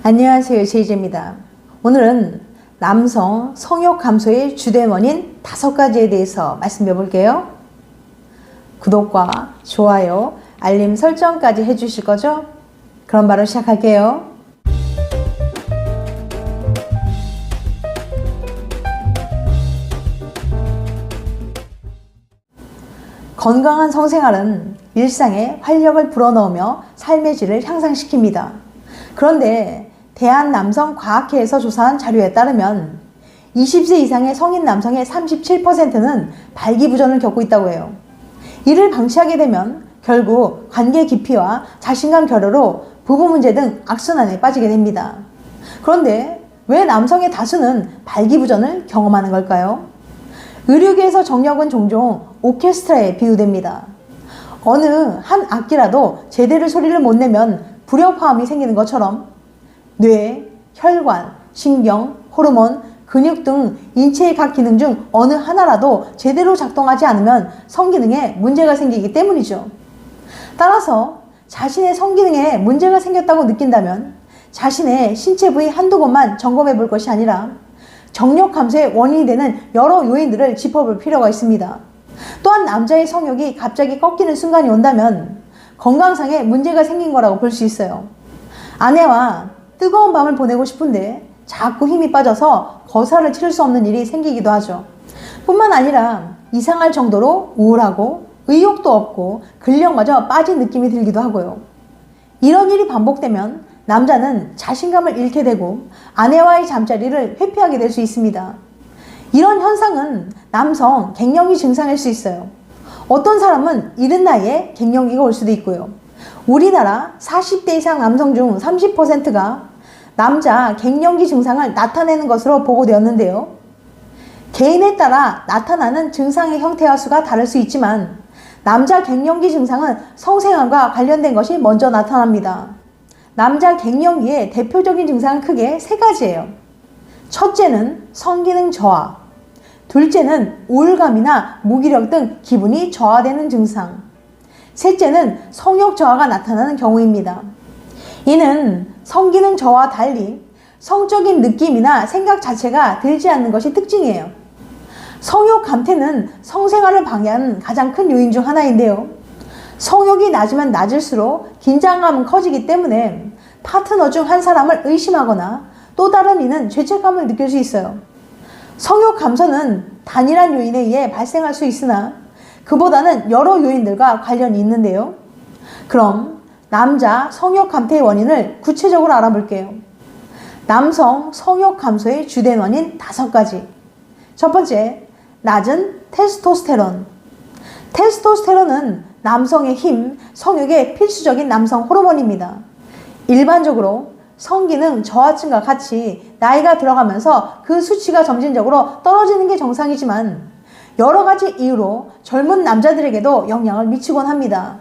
안녕하세요, 제이제입니다. 오늘은 남성 성욕 감소의 주된 원인 5가지에 대해서 말씀해 볼게요. 구독과 좋아요, 알림 설정까지 해주실 거죠? 그럼 바로 시작할게요. 건강한 성생활은 일상에 활력을 불어넣으며 삶의 질을 향상시킵니다. 그런데 대한남성과학회에서 조사한 자료에 따르면 20세 이상의 성인 남성의 37%는 발기부전을 겪고 있다고 해요. 이를 방치하게 되면 결국 관계 기피와 자신감 결여로 부부 문제 등 악순환에 빠지게 됩니다. 그런데 왜 남성의 다수는 발기부전을 경험하는 걸까요? 의료계에서 정력은 종종 오케스트라에 비유됩니다. 어느 한 악기라도 제대로 소리를 못 내면 불협화음이 생기는 것처럼 뇌, 혈관, 신경, 호르몬, 근육 등 인체의 각 기능 중 어느 하나라도 제대로 작동하지 않으면 성기능에 문제가 생기기 때문이죠. 따라서 자신의 성기능에 문제가 생겼다고 느낀다면 자신의 신체 부위 한두 곳만 점검해 볼 것이 아니라 정력 감소의 원인이 되는 여러 요인들을 짚어볼 필요가 있습니다. 또한 남자의 성욕이 갑자기 꺾이는 순간이 온다면 건강상에 문제가 생긴 거라고 볼 수 있어요. 아내와 뜨거운 밤을 보내고 싶은데 자꾸 힘이 빠져서 거사를 치를 수 없는 일이 생기기도 하죠. 뿐만 아니라 이상할 정도로 우울하고 의욕도 없고 근력마저 빠진 느낌이 들기도 하고요. 이런 일이 반복되면 남자는 자신감을 잃게 되고 아내와의 잠자리를 회피하게 될 수 있습니다. 이런 현상은 남성 갱년기 증상일 수 있어요. 어떤 사람은 이른 나이에 갱년기가 올 수도 있고요. 우리나라 40대 이상 남성 중 30%가 남자 갱년기 증상을 나타내는 것으로 보고되었는데요. 개인에 따라 나타나는 증상의 형태와 수가 다를 수 있지만 남자 갱년기 증상은 성생활과 관련된 것이 먼저 나타납니다. 남자 갱년기의 대표적인 증상은 크게 3가지예요. 첫째는 성기능 저하, 둘째는 우울감이나 무기력 등 기분이 저하되는 증상, 셋째는 성욕 저하가 나타나는 경우입니다. 이는 성기능 저하와 달리 성적인 느낌이나 생각 자체가 들지 않는 것이 특징이에요. 성욕 감퇴는 성생활을 방해하는 가장 큰 요인 중 하나인데요. 성욕이 낮으면 낮을수록 긴장감은 커지기 때문에 파트너 중 한 사람을 의심하거나 또 다른 이는 죄책감을 느낄 수 있어요. 성욕 감소는 단일한 요인에 의해 발생할 수 있으나 그보다는 여러 요인들과 관련이 있는데요. 그럼 남자 성욕 감퇴의 원인을 구체적으로 알아볼게요. 남성 성욕 감소의 주된 원인 5가지. 첫 번째, 낮은 테스토스테론. 테스토스테론은 남성의 힘, 성욕의 필수적인 남성 호르몬입니다. 일반적으로 성기능 저하층과 같이 나이가 들어가면서 그 수치가 점진적으로 떨어지는 게 정상이지만 여러 가지 이유로 젊은 남자들에게도 영향을 미치곤 합니다.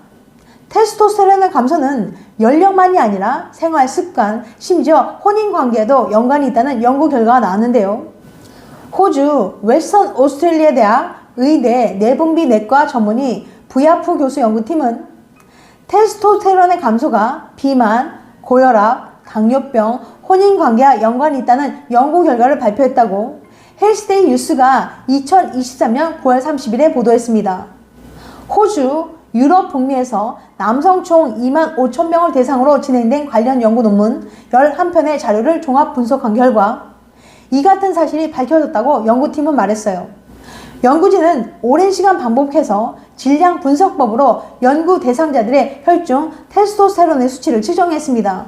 테스토스테론의 감소는 연령만이 아니라 생활 습관, 심지어 혼인 관계에도 연관이 있다는 연구 결과가 나왔는데요. 호주 웨스턴 오스트레일리아 대학 의대 내분비내과 전문의 부야프 교수 연구팀은 테스토스테론의 감소가 비만, 고혈압, 당뇨병, 혼인관계와 연관이 있다는 연구 결과를 발표했다고 헬스데이 뉴스가 2023년 9월 30일에 보도했습니다. 호주, 유럽 북미에서 남성 총 2만 5천 명을 대상으로 진행된 관련 연구 논문 11편의 자료를 종합 분석한 결과 이 같은 사실이 밝혀졌다고 연구팀은 말했어요. 연구진은 오랜 시간 반복해서 질량 분석법으로 연구 대상자들의 혈중 테스토스테론의 수치를 측정했습니다.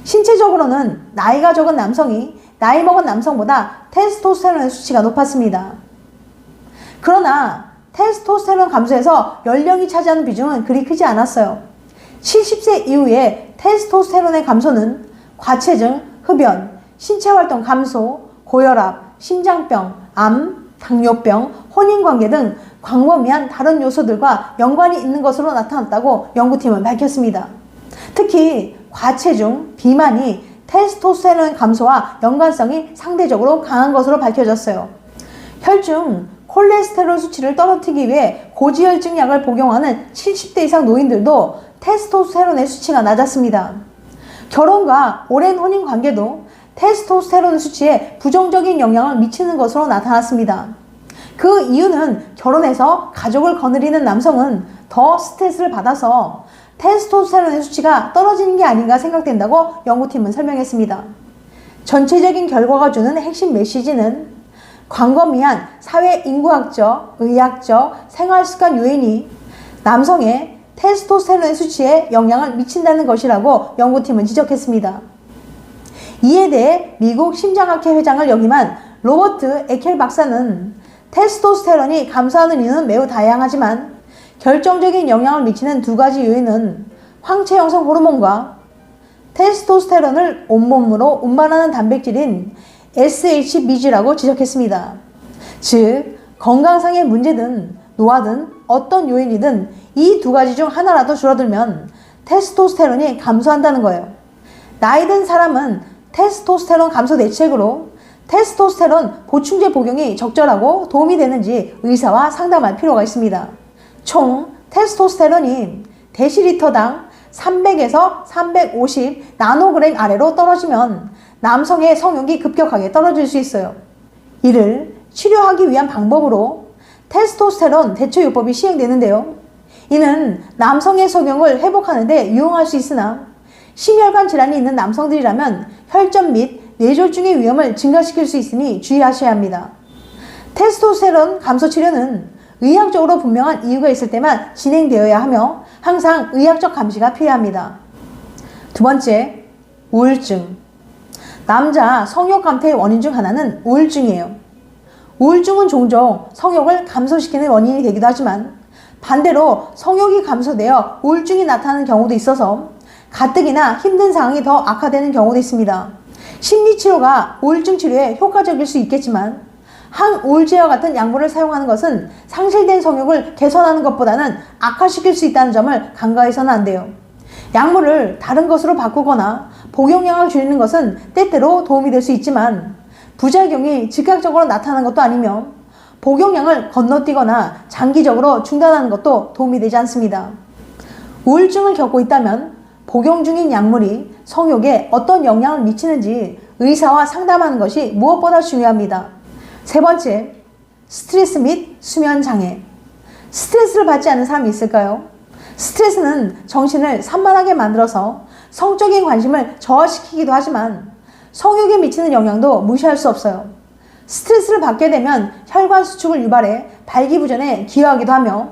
신체적으로는 나이가 적은 남성이 나이 먹은 남성보다 테스토스테론의 수치가 높았습니다. 그러나 테스토스테론 감소에서 연령이 차지하는 비중은 그리 크지 않았어요. 70세 이후에 테스토스테론의 감소는 과체중, 흡연, 신체활동 감소, 고혈압, 심장병, 암, 당뇨병, 혼인관계 등 광범위한 다른 요소들과 연관이 있는 것으로 나타났다고 연구팀은 밝혔습니다. 특히 과체중, 비만이 테스토스테론 감소와 연관성이 상대적으로 강한 것으로 밝혀졌어요. 혈중 콜레스테롤 수치를 떨어뜨리기 위해 고지혈증 약을 복용하는 70대 이상 노인들도 테스토스테론의 수치가 낮았습니다. 결혼과 오랜 혼인 관계도 테스토스테론 수치에 부정적인 영향을 미치는 것으로 나타났습니다. 그 이유는 결혼해서 가족을 거느리는 남성은 더 스트레스를 받아서 테스토스테론의 수치가 떨어지는 게 아닌가 생각된다고 연구팀은 설명했습니다. 전체적인 결과가 주는 핵심 메시지는 광범위한 사회 인구학적, 의학적, 생활습관 요인이 남성의 테스토스테론의 수치에 영향을 미친다는 것이라고 연구팀은 지적했습니다. 이에 대해 미국 심장학회 회장을 역임한 로버트 에켈 박사는 테스토스테론이 감소하는 이유는 매우 다양하지만 결정적인 영향을 미치는 두 가지 요인은 황체 형성 호르몬과 테스토스테론을 온몸으로 운반하는 단백질인 SHBG라고 지적했습니다. 즉, 건강상의 문제든 노화든 어떤 요인이든 이 두 가지 중 하나라도 줄어들면 테스토스테론이 감소한다는 거예요. 나이 든 사람은 테스토스테론 감소 대책으로 테스토스테론 보충제 복용이 적절하고 도움이 되는지 의사와 상담할 필요가 있습니다. 총 테스토스테론이 데시리터당 300에서 350 나노그램 아래로 떨어지면 남성의 성욕이 급격하게 떨어질 수 있어요. 이를 치료하기 위한 방법으로 테스토스테론 대처요법이 시행되는데요. 이는 남성의 성욕을 회복하는 데 유용할 수 있으나 심혈관 질환이 있는 남성들이라면 혈전 및 뇌졸중의 위험을 증가시킬 수 있으니 주의하셔야 합니다. 테스토스테론 감소 치료는 의학적으로 분명한 이유가 있을 때만 진행되어야 하며 항상 의학적 감시가 필요합니다. 두 번째, 우울증. 남자 성욕 감퇴의 원인 중 하나는 우울증이에요. 우울증은 종종 성욕을 감소시키는 원인이 되기도 하지만 반대로 성욕이 감소되어 우울증이 나타나는 경우도 있어서 가뜩이나 힘든 상황이 더 악화되는 경우도 있습니다. 심리치료가 우울증 치료에 효과적일 수 있겠지만 항우울제와 같은 약물을 사용하는 것은 상실된 성욕을 개선하는 것보다는 악화시킬 수 있다는 점을 간과해서는 안 돼요. 약물을 다른 것으로 바꾸거나 복용량을 줄이는 것은 때때로 도움이 될 수 있지만 부작용이 즉각적으로 나타나는 것도 아니며 복용량을 건너뛰거나 장기적으로 중단하는 것도 도움이 되지 않습니다. 우울증을 겪고 있다면 복용 중인 약물이 성욕에 어떤 영향을 미치는지 의사와 상담하는 것이 무엇보다 중요합니다. 세 번째, 스트레스 및 수면 장애. 스트레스를 받지 않는 사람이 있을까요? 스트레스는 정신을 산만하게 만들어서 성적인 관심을 저하시키기도 하지만 성욕에 미치는 영향도 무시할 수 없어요. 스트레스를 받게 되면 혈관 수축을 유발해 발기부전에 기여하기도 하며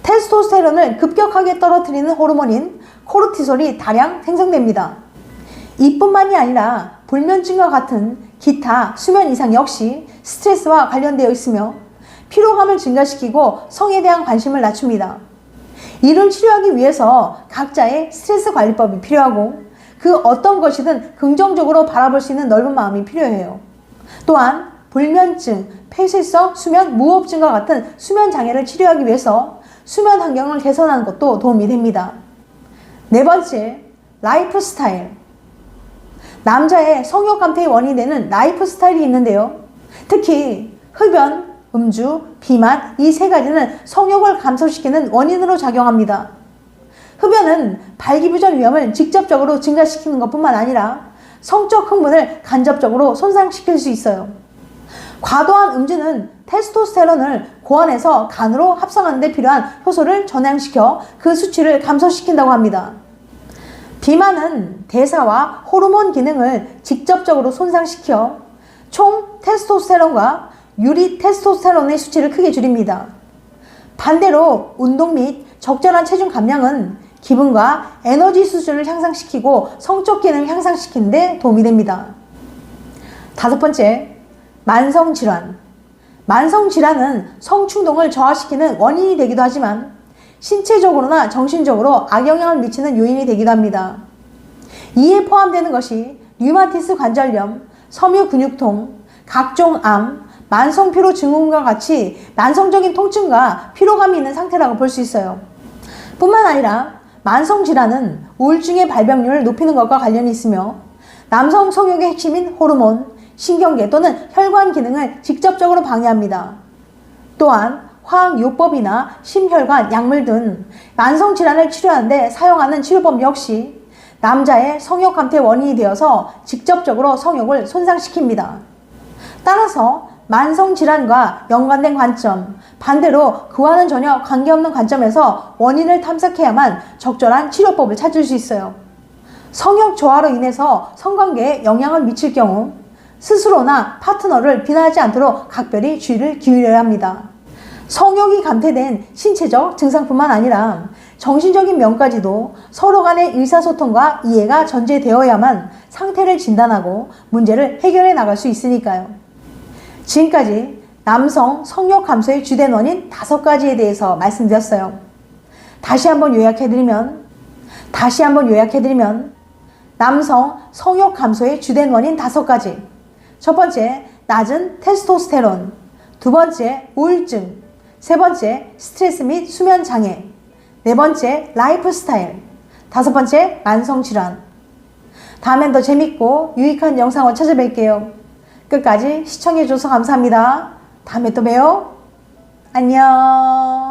테스토스테론을 급격하게 떨어뜨리는 호르몬인 코르티솔이 다량 생성됩니다. 이뿐만이 아니라 불면증과 같은 기타 수면 이상 역시 스트레스와 관련되어 있으며 피로감을 증가시키고 성에 대한 관심을 낮춥니다. 이를 치료하기 위해서 각자의 스트레스 관리법이 필요하고 그 어떤 것이든 긍정적으로 바라볼 수 있는 넓은 마음이 필요해요. 또한 불면증, 폐쇄성 수면 무호흡증과 같은 수면 장애를 치료하기 위해서 수면 환경을 개선하는 것도 도움이 됩니다. 네 번째, 라이프 스타일. 남자의 성욕 감퇴의 원인이 되는 라이프 스타일이 있는데요. 특히 흡연, 음주, 비만 이 세 가지는 성욕을 감소시키는 원인으로 작용합니다. 흡연은 발기부전 위험을 직접적으로 증가시키는 것뿐만 아니라 성적 흥분을 간접적으로 손상시킬 수 있어요. 과도한 음주는 테스토스테론을 고안해서 간으로 합성하는 데 필요한 효소를 전향시켜 그 수치를 감소시킨다고 합니다. 비만은 대사와 호르몬 기능을 직접적으로 손상시켜 총 테스토스테론과 유리 테스토스테론의 수치를 크게 줄입니다. 반대로 운동 및 적절한 체중 감량은 기분과 에너지 수준을 향상시키고 성적 기능을 향상시키는 데 도움이 됩니다. 다섯 번째, 만성질환. 만성질환은 성충동을 저하시키는 원인이 되기도 하지만 신체적으로나 정신적으로 악영향을 미치는 요인이 되기도 합니다. 이에 포함되는 것이 류마티스 관절염, 섬유 근육통, 각종 암, 만성피로 증후군과 같이 만성적인 통증과 피로감이 있는 상태라고 볼 수 있어요. 뿐만 아니라 만성질환은 우울증의 발병률을 높이는 것과 관련이 있으며 남성 성욕의 핵심인 호르몬, 신경계 또는 혈관 기능을 직접적으로 방해합니다. 또한 화학요법이나 심혈관, 약물 등 만성질환을 치료하는 데 사용하는 치료법 역시 남자의 성욕 감퇴 원인이 되어서 직접적으로 성욕을 손상시킵니다. 따라서 만성질환과 연관된 관점, 반대로 그와는 전혀 관계없는 관점에서 원인을 탐색해야만 적절한 치료법을 찾을 수 있어요. 성욕 저하로 인해서 성관계에 영향을 미칠 경우 스스로나 파트너를 비난하지 않도록 각별히 주의를 기울여야 합니다. 성욕이 감퇴된 신체적 증상뿐만 아니라 정신적인 면까지도 서로 간의 의사소통과 이해가 전제되어야만 상태를 진단하고 문제를 해결해 나갈 수 있으니까요. 지금까지 남성 성욕 감소의 주된 원인 5가지에 대해서 말씀드렸어요. 다시 한번 요약해드리면 남성 성욕 감소의 주된 원인 5가지. 첫 번째, 낮은 테스토스테론. 두 번째, 우울증. 세 번째, 스트레스 및 수면 장애. 네 번째, 라이프 스타일. 5번째, 만성질환. 다음엔 더 재밌고 유익한 영상을 찾아뵐게요. 끝까지 시청해줘서 감사합니다. 다음에 또 봬요. 안녕.